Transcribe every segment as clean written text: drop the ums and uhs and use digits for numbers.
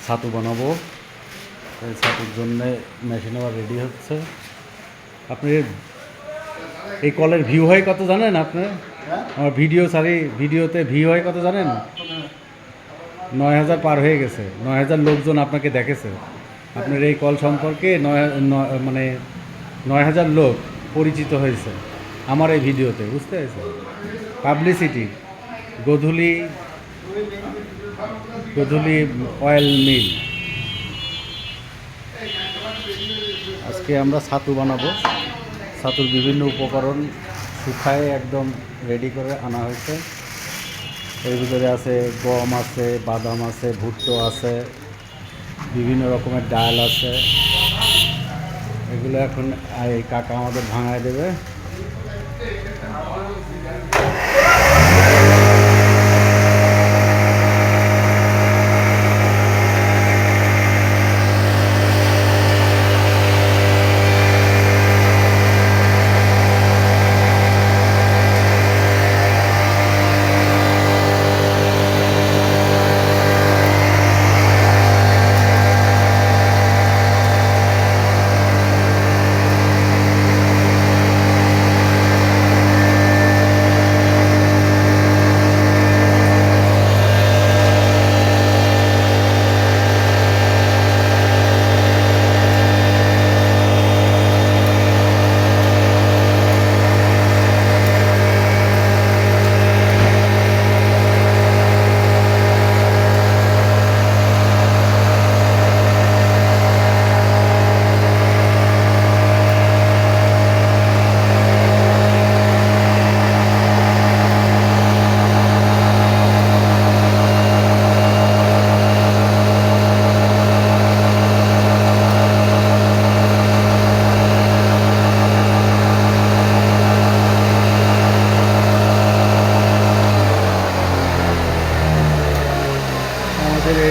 ছাতু বানাবো। এই ছাতুর জন্যে মেশিন আবার রেডি হচ্ছে। আপনি এই কলের ভিউ হয় কত জানেন? আপনি আমার ভিডিও ভিডিওতে ভিউ হয় কত জানেন? 9,000 পার হয়ে গেছে। 9,000 লোকজন আপনাকে দেখেছে। আপনার এই কল সম্পর্কে 9,000 লোক পরিচিত হয়েছে আমার এই ভিডিওতে, বুঝতে পেরেছেন? পাবলিসিটি। গোধূলি অয়েল মিল। আজকে আমরা ছাতু বানাবো। ছাতুর বিভিন্ন উপকরণ শুকায় একদম রেডি করে আনা হয়েছে। এর ভিতরে আছে গম আছে, বাদাম আছে, ভুট্টো আছে, বিভিন্ন রকমের ডাল আছে। এগুলো এখন এই কাকা আমাদের ভাঙায় দেবে।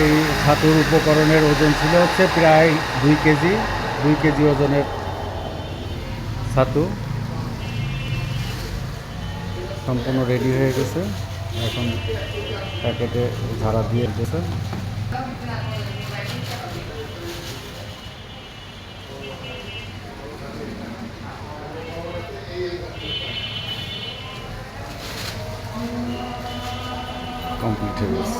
এই ছাতুর উপকরণের ওজন ছিল হচ্ছে প্রায় 2 কেজি ওজনের ছাতু সম্পূর্ণ রেডি হয়ে গেছে। এখন প্যাকেটে ঝাড়া দিয়ে দিয়েছে। কমপ্লিট হয়ে গেছে।